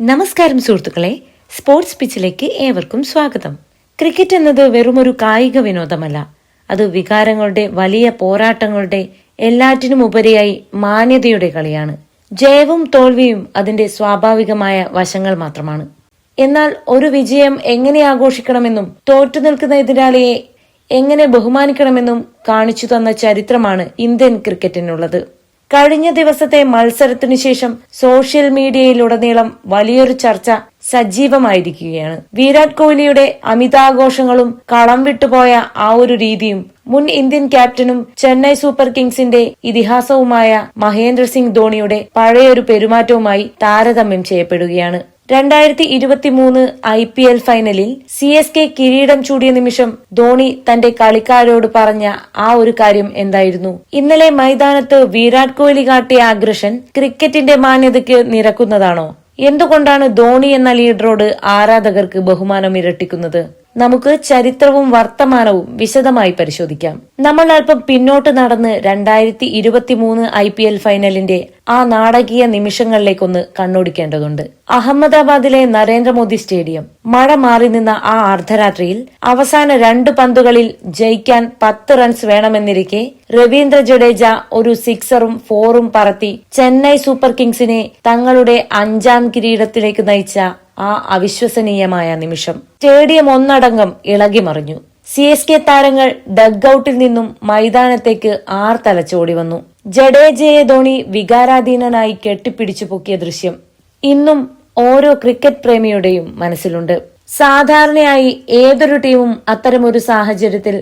നമസ്കാരം സുഹൃത്തുക്കളെ, സ്പോർട്സ് പിച്ചിലേക്ക് ഏവർക്കും സ്വാഗതം. ക്രിക്കറ്റ് എന്നത് വെറുമൊരു കായിക വിനോദമല്ല. അത് വികാരങ്ങളുടെ വലിയ പോരാട്ടങ്ങളുടെ എല്ലാറ്റിനും ഉപരിയായി മാന്യതയുടെ കളിയാണ്. ജയവും തോൽവിയും അതിന്റെ സ്വാഭാവികമായ വശങ്ങൾ മാത്രമാണ്. എന്നാൽ ഒരു വിജയം എങ്ങനെ ആഘോഷിക്കണമെന്നും തോറ്റു നിൽക്കുന്ന എതിരാളിയെ എങ്ങനെ ബഹുമാനിക്കണമെന്നും കാണിച്ചു തന്ന ചരിത്രമാണ് ഇന്ത്യൻ ക്രിക്കറ്റിനുള്ളത്. കഴിഞ്ഞ ദിവസത്തെ മത്സരത്തിനു ശേഷം സോഷ്യൽ മീഡിയയിലുടനീളം വലിയൊരു ചർച്ച സജീവമായിരിക്കുകയാണ്. വിരാട് കോഹ്ലിയുടെ അമിതാഘോഷങ്ങളും കളം വിട്ടുപോയ ആ ഒരു രീതിയും മുൻ ഇന്ത്യൻ ക്യാപ്റ്റനും ചെന്നൈ സൂപ്പർ കിങ്സിന്റെ ഇതിഹാസവുമായ മഹേന്ദ്ര സിംഗ് ധോണിയുടെ പഴയൊരു പെരുമാറ്റവുമായി താരതമ്യം ചെയ്യപ്പെടുകയാണ്. 2023 IPL ഫൈനലിൽ CSK കിരീടം ചൂടിയ നിമിഷം ധോണി തന്റെ കളിക്കാരോട് പറഞ്ഞ ആ ഒരു കാര്യം എന്തായിരുന്നു? ഇന്നലെ മൈതാനത്ത് വിരാട് കോഹ്ലി കാട്ടിയ അഗ്രഷൻ ക്രിക്കറ്റിന്റെ മാന്യതയ്ക്ക് നിരക്കുന്നതാണോ? എന്തുകൊണ്ടാണ് ധോണി എന്ന ലീഡറോട് ആരാധകർക്ക് ബഹുമാനം ഇരട്ടിക്കുന്നത്? നമുക്ക് ചരിത്രവും വർത്തമാനവും വിശദമായി പരിശോധിക്കാം. നമ്മൾ അല്പം പിന്നോട്ട് നടന്ന് 2023 IPL ഫൈനലിന്റെ ആ നാടകീയ നിമിഷങ്ങളിലേക്കൊന്ന് കണ്ണോടിക്കേണ്ടതുണ്ട്. അഹമ്മദാബാദിലെ നരേന്ദ്രമോദി സ്റ്റേഡിയം. മഴ മാറി നിന്ന ആ അർദ്ധരാത്രിയിൽ അവസാന 2 പന്തുകളിൽ ജയിക്കാൻ 10 റൺസ് വേണമെന്നിരിക്കെ രവീന്ദ്ര ജഡേജ ഒരു 6ഉം 4ഉം പറത്തി ചെന്നൈ സൂപ്പർ കിങ്സിനെ തങ്ങളുടെ 5ാം കിരീടത്തിലേക്ക് നയിച്ച ആ അവിശ്വസനീയമായ നിമിഷം സ്റ്റേഡിയം ഒന്നടങ്കം ഇളകിമറിഞ്ഞു. CSK താരങ്ങൾ ഡഗ് ഔട്ടിൽ നിന്നും മൈതാനത്തേക്ക് ആർത്തലച്ചോടി വന്നു. ജഡേജയെ ധോണി വികാരാധീനനായി കെട്ടിപ്പിടിച്ചു പൊക്കിയ ദൃശ്യം ഇന്നും ഓരോ ക്രിക്കറ്റ് പ്രേമിയുടെയും മനസ്സിലുണ്ട്. സാധാരണയായി ഏതൊരു ടീമും അത്തരമൊരു സാഹചര്യത്തിൽ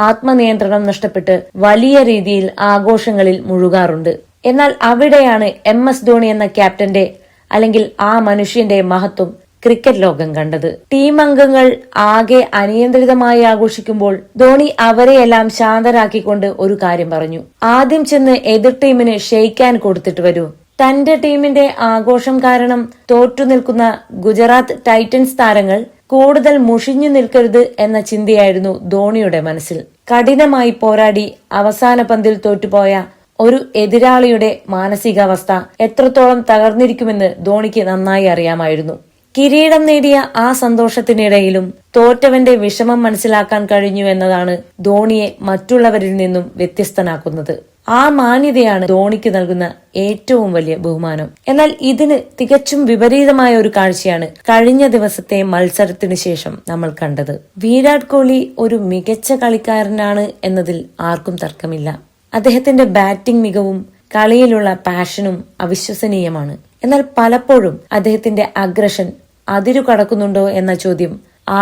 ആത്മനിയന്ത്രണം നഷ്ടപ്പെട്ട് വലിയ രീതിയിൽ ആഘോഷങ്ങളിൽ മുഴുകാറുണ്ട്. എന്നാൽ അവിടെയാണ് MS ധോണി എന്ന ക്യാപ്റ്റന്റെ അല്ലെങ്കിൽ ആ മനുഷ്യന്റെ മഹത്വം ക്രിക്കറ്റ് ലോകം കണ്ടത്. ടീം അംഗങ്ങൾ ആകെ അനിയന്ത്രിതമായി ആഘോഷിക്കുമ്പോൾ ധോണി അവരെയെല്ലാം ശാന്തരാക്കിക്കൊണ്ട് ഒരു കാര്യം പറഞ്ഞു. ആദ്യം ചെന്ന് എതിർ ടീമിന് ഷെയ്ക്കാൻ കൊടുത്തിട്ട് വരൂ. തന്റെ ടീമിന്റെ ആഘോഷം കാരണം തോറ്റു നിൽക്കുന്ന ഗുജറാത്ത് ടൈറ്റൻസ് താരങ്ങൾ കൂടുതൽ മുഷിഞ്ഞു നിൽക്കരുത് എന്ന ചിന്തയായിരുന്നു ധോണിയുടെ മനസ്സിൽ. കഠിനമായി പോരാടി അവസാന പന്തിൽ തോറ്റുപോയ ഒരു എതിരാളിയുടെ മാനസികാവസ്ഥ എത്രത്തോളം തകർന്നിരിക്കുമെന്ന് ധോണിക്ക് നന്നായി അറിയാമായിരുന്നു. കിരീടം നേടിയ ആ സന്തോഷത്തിനിടയിലും തോറ്റവന്റെ വിഷമം മനസ്സിലാക്കാൻ കഴിഞ്ഞു എന്നതാണ് ധോണിയെ മറ്റുള്ളവരിൽ നിന്നും വ്യത്യസ്തനാക്കുന്നത്. ആ മാന്യതയാണ് ധോണിക്ക് നൽകുന്ന ഏറ്റവും വലിയ ബഹുമാനം. എന്നാൽ ഇതിന് തികച്ചും വിപരീതമായ ഒരു കാഴ്ചയാണ് കഴിഞ്ഞ ദിവസത്തെ മത്സരത്തിന് ശേഷം നമ്മൾ കണ്ടത്. വിരാട് കോഹ്ലി ഒരു മികച്ച കളിക്കാരനാണ് എന്നതിൽ ആർക്കും തർക്കമില്ല. അദ്ദേഹത്തിന്റെ ബാറ്റിംഗ് മികവും കളിയിലുള്ള പാഷനും അവിശ്വസനീയമാണ്. എന്നാൽ പലപ്പോഴും അദ്ദേഹത്തിന്റെ അഗ്രഷൻ അതിരു കടക്കുന്നുണ്ടോ എന്ന ചോദ്യം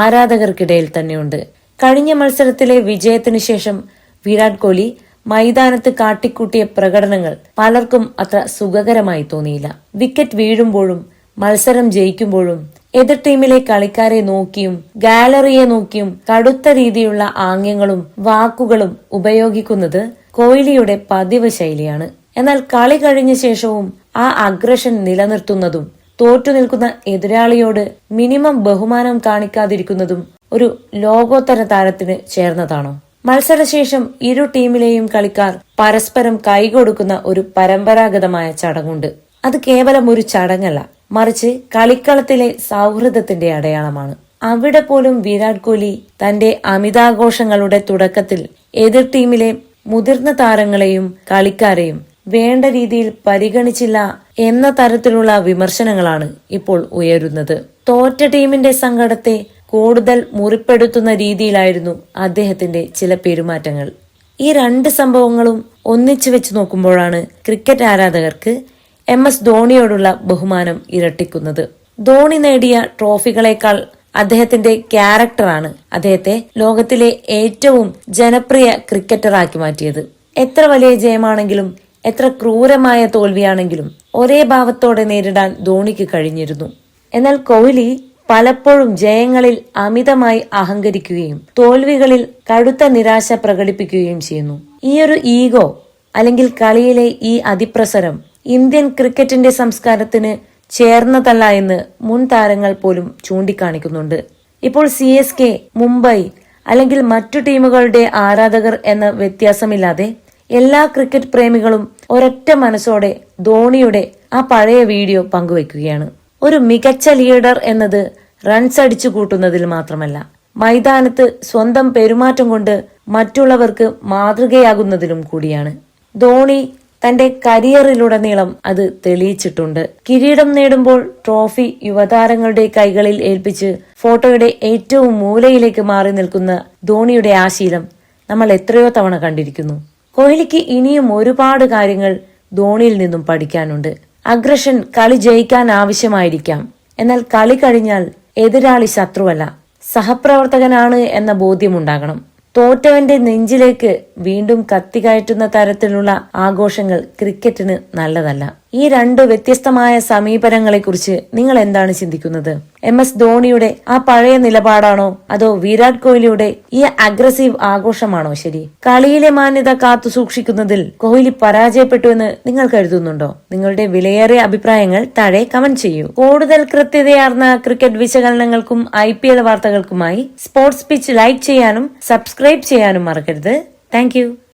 ആരാധകർക്കിടയിൽ തന്നെയുണ്ട്. കഴിഞ്ഞ മത്സരത്തിലെ വിജയത്തിനു ശേഷം വിരാട് കോഹ്ലി മൈതാനത്ത് കാട്ടിക്കൂട്ടിയ പ്രകടനങ്ങൾ പലർക്കും അത്ര സുഖകരമായി തോന്നിയില്ല. വിക്കറ്റ് വീഴുമ്പോഴും മത്സരം ജയിക്കുമ്പോഴും എതിർ ടീമിലെ കളിക്കാരെ നോക്കിയും ഗാലറിയെ നോക്കിയും കടുത്ത രീതിയിലുള്ള ആംഗ്യങ്ങളും വാക്കുകളും ഉപയോഗിക്കുന്നത് കോഹ്ലിയുടെ പതിവ് ശൈലിയാണ്. എന്നാൽ കളി കഴിഞ്ഞ ശേഷവും ആ അഗ്രഷൻ നിലനിർത്തുന്നതും തോറ്റു നിൽക്കുന്ന എതിരാളിയോട് മിനിമം ബഹുമാനം കാണിക്കാതിരിക്കുന്നതും ഒരു ലോകോത്തര താരത്തിന് ചേർന്നതാണോ? മത്സരശേഷം ഇരു ടീമിലെയും കളിക്കാർ പരസ്പരം കൈകൊടുക്കുന്ന ഒരു പരമ്പരാഗതമായ ചടങ്ങുണ്ട്. അത് കേവലം ഒരു ചടങ്ങല്ല, മറിച്ച് കളിക്കളത്തിലെ സൗഹൃദത്തിന്റെ അടയാളമാണ്. അവിടെ പോലും വിരാട് കോഹ്ലി തന്റെ അമിതാഘോഷങ്ങളുടെ തുടക്കത്തിൽ എതിർ ടീമിലെ മുതിർന്ന താരങ്ങളെയും കളിക്കാരെയും വേണ്ട രീതിയിൽ പരിഗണിച്ചില്ല എന്ന തരത്തിലുള്ള വിമർശനങ്ങളാണ് ഇപ്പോൾ ഉയരുന്നത്. തോറ്റ ടീമിന്റെ സങ്കടത്തെ കൂടുതൽ മുറിപ്പെടുത്തുന്ന രീതിയിലായിരുന്നു അദ്ദേഹത്തിന്റെ ചില പെരുമാറ്റങ്ങൾ. ഈ 2 സംഭവങ്ങളും ഒന്നിച്ചു വെച്ച് നോക്കുമ്പോഴാണ് ക്രിക്കറ്റ് ആരാധകർക്ക് MS ധോണിയോടുള്ള ബഹുമാനം ഇരട്ടിക്കുന്നത്. ധോണി നേടിയ ട്രോഫികളെക്കാൾ അദ്ദേഹത്തിന്റെ ക്യാരക്ടറാണ് അദ്ദേഹത്തെ ലോകത്തിലെ ഏറ്റവും ജനപ്രിയ ക്രിക്കറ്ററാക്കി മാറ്റിയത്. എത്ര വലിയ ജയമാണെങ്കിലും എത്ര ക്രൂരമായ തോൽവിയാണെങ്കിലും ഒരേ ഭാവത്തോടെ നേരിടാൻ ധോണിക്ക് കഴിഞ്ഞിരുന്നു. എന്നാൽ കോഹ്ലി പലപ്പോഴും ജയങ്ങളിൽ അമിതമായി അഹങ്കരിക്കുകയും തോൽവികളിൽ കടുത്ത നിരാശ പ്രകടിപ്പിക്കുകയും ചെയ്യുന്നു. ഈ ഒരു ഈഗോ അല്ലെങ്കിൽ കളിയിലെ ഈ അതിപ്രസരം ഇന്ത്യൻ ക്രിക്കറ്റിന്റെ സംസ്കാരത്തിന് ചേർന്നതല്ല എന്ന് മുൻ താരങ്ങൾ പോലും ചൂണ്ടിക്കാണിക്കുന്നുണ്ട്. ഇപ്പോൾ CSK, മുംബൈ അല്ലെങ്കിൽ മറ്റു ടീമുകളുടെ ആരാധകർ എന്ന വ്യത്യാസമില്ലാതെ എല്ലാ ക്രിക്കറ്റ് പ്രേമികളും ഒരൊറ്റ മനസ്സോടെ ധോണിയുടെ ആ പഴയ വീഡിയോ പങ്കുവെക്കുകയാണ്. ഒരു മികച്ച ലീഡർ എന്നത് റൺസ് അടിച്ചു കൂട്ടുന്നതിൽ മാത്രമല്ല, മൈതാനത്ത് സ്വന്തം പെരുമാറ്റം കൊണ്ട് മറ്റുള്ളവർക്ക് മാതൃകയാകുന്നതിലും കൂടിയാണ്. ധോണി തന്റെ കരിയറിലുടനീളം അത് തെളിയിച്ചിട്ടുണ്ട്. കിരീടം നേടുമ്പോൾ ട്രോഫി യുവതാരങ്ങളുടെ കൈകളിൽ ഏൽപ്പിച്ച് ഫോട്ടോയുടെ ഏറ്റവും മൂലയിലേക്ക് മാറി നിൽക്കുന്ന ധോണിയുടെ ആ ശീലം നമ്മൾ എത്രയോ തവണ കണ്ടിരിക്കുന്നു. കോഹ്ലിക്ക് ഇനിയും ഒരുപാട് കാര്യങ്ങൾ ധോണിയിൽ നിന്നും പഠിക്കാനുണ്ട്. അഗ്രഷൻ കളി ജയിക്കാൻ ആവശ്യമായിരിക്കാം, എന്നാൽ കളി കഴിഞ്ഞാൽ എതിരാളി ശത്രുവല്ല, സഹപ്രവർത്തകനാണ് എന്ന ബോധ്യമുണ്ടാകണം. തോറ്റവന്റെ നെഞ്ചിലേക്ക് വീണ്ടും കത്തികയറ്റുന്ന തരത്തിലുള്ള ആഘോഷങ്ങൾ ക്രിക്കറ്റിന് നല്ലതല്ല. ഈ രണ്ട് വ്യത്യസ്തമായ സമീപനങ്ങളെക്കുറിച്ച് നിങ്ങൾ എന്താണ് ചിന്തിക്കുന്നത്? MS ധോണിയുടെ ആ പഴയ നിലപാടാണോ അതോ വിരാട് കോഹ്ലിയുടെ ഈ അഗ്രസീവ് ആഘോഷമാണോ ശരി? കളിയിലെ മാന്യത കാത്തു സൂക്ഷിക്കുന്നതിൽ കോഹ്ലി പരാജയപ്പെട്ടു എന്ന് നിങ്ങൾ കരുതുന്നുണ്ടോ? നിങ്ങളുടെ വിലയേറിയ അഭിപ്രായങ്ങൾ താഴെ കമന്റ് ചെയ്യൂ. കൂടുതൽ കൃത്യതയാർന്ന ക്രിക്കറ്റ് വിശകലനങ്ങൾക്കും IPL വാർത്തകൾക്കുമായി സ്പോർട്സ് പിച്ച് ലൈക്ക് ചെയ്യാനും സബ്സ്ക്രൈബ് ചെയ്യാനും മറക്കരുത്. താങ്ക്